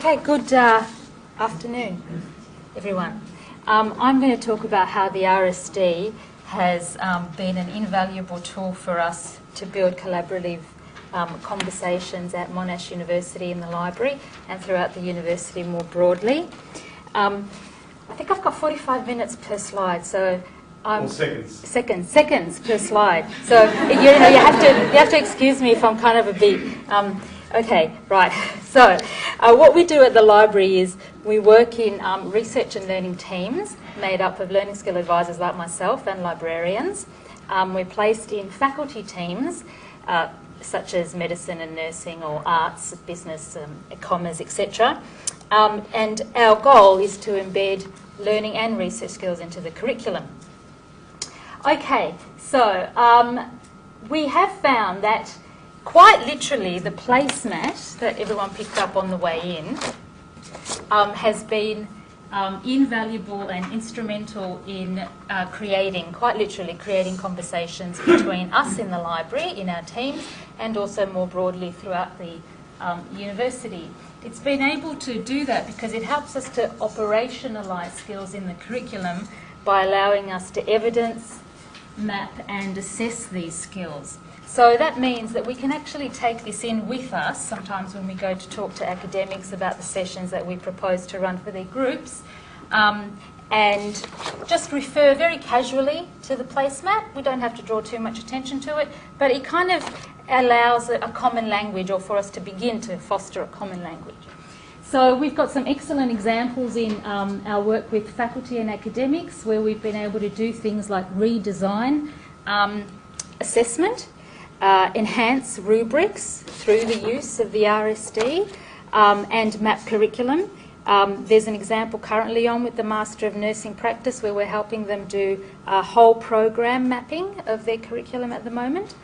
Okay, good afternoon, everyone. I'm going to talk about how the RSD has been an invaluable tool for us to build collaborative conversations at Monash University in the library and throughout the university more broadly. I think I've got 45 minutes per slide, so seconds per slide. So you have to excuse me if I'm kind of a bit. Okay, right. So what we do at the library is we work in research and learning teams made up of learning skill advisors like myself and librarians. We're placed in faculty teams such as medicine and nursing or arts, business, commerce, etc. And our goal is to embed learning and research skills into the curriculum. Okay, so we have found that quite literally the placemat that everyone picked up on the way in has been invaluable and instrumental in quite literally creating conversations between us in the library, in our teams, and also more broadly throughout the university. It's been able to do that because it helps us to operationalise skills in the curriculum by allowing us to evidence, map and assess these skills. So that means that we can actually take this in with us sometimes when we go to talk to academics about the sessions that we propose to run for their groups, and just refer very casually to the placemat. We don't have to draw too much attention to it, but it kind of allows a common language, or for us to begin to foster a common language. So we've got some excellent examples in our work with faculty and academics where we've been able to do things like redesign assessment, enhance rubrics through the use of the RSD, and map curriculum. There's an example currently on with the Master of Nursing Practice where we're helping them do a whole program mapping of their curriculum at the moment.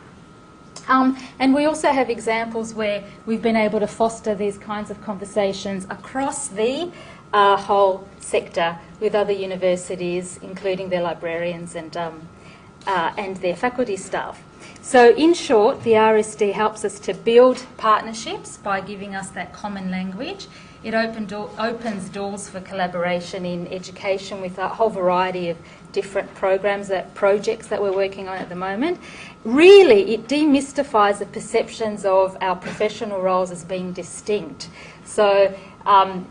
And we also have examples where we've been able to foster these kinds of conversations across the whole sector with other universities, including their librarians and their faculty staff. So in short, the RSD helps us to build partnerships by giving us that common language. It opens doors for collaboration in education with a whole variety of different projects that we're working on at the moment. Really, it demystifies the perceptions of our professional roles as being distinct. So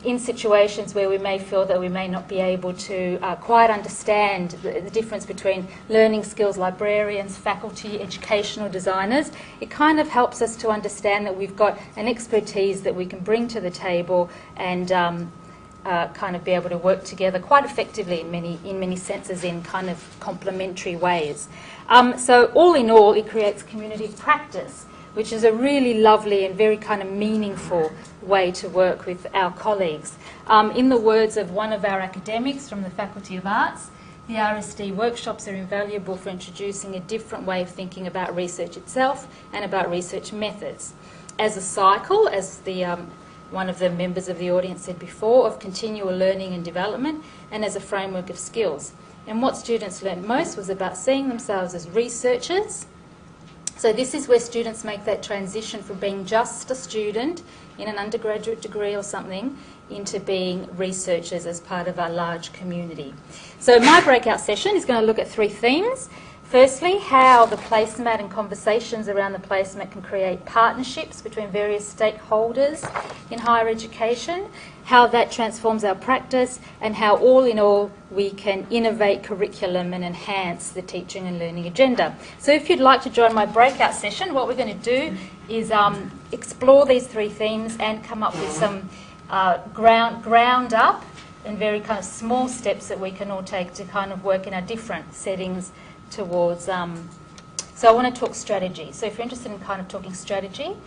in situations where we may feel that we may not be able to quite understand the difference between learning skills librarians, faculty, educational designers, it kind of helps us to understand that we've got an expertise that we can bring to the table and kind of be able to work together quite effectively in many senses in kind of complementary ways. So all in all, it creates community practice, which is a really lovely and very kind of meaningful way to work with our colleagues. In the words of one of our academics from the Faculty of Arts, the RSD workshops are invaluable for introducing a different way of thinking about research itself and about research methods. As a cycle, as one of the members of the audience said before, of continual learning and development, and as a framework of skills. And what students learned most was about seeing themselves as researchers. So this is where students make that transition from being just a student in an undergraduate degree or something into being researchers as part of our large community. So my breakout session is going to look at three themes. Firstly, how the placemat and conversations around the placemat can create partnerships between various stakeholders in higher education, how that transforms our practice, and how all in all we can innovate curriculum and enhance the teaching and learning agenda. So if you'd like to join my breakout session, what we're going to do is explore these three themes and come up with some ground up and very kind of small steps that we can all take to kind of work in our different settings towards, so I want to talk strategy. So if you're interested in kind of talking strategy,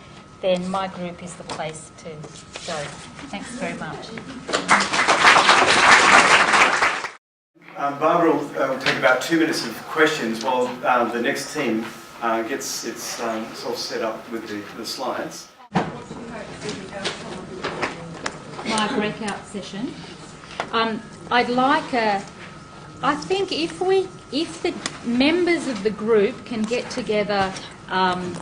then my group is the place to go. Thanks very much. Barbara will take about 2 minutes of questions while the next team gets its sort of set up with the slides. My breakout session. I'd like I think if the members of the group can get together some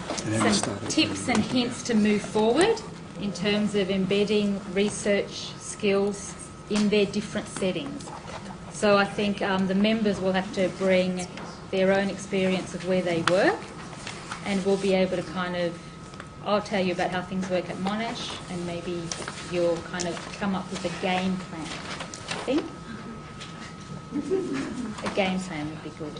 tips and hints to move forward, in terms of embedding research skills in their different settings. So I think the members will have to bring their own experience of where they work, and we'll be able to kind of, I'll tell you about how things work at Monash, and maybe you'll kind of come up with a game plan. I think a game plan would be good.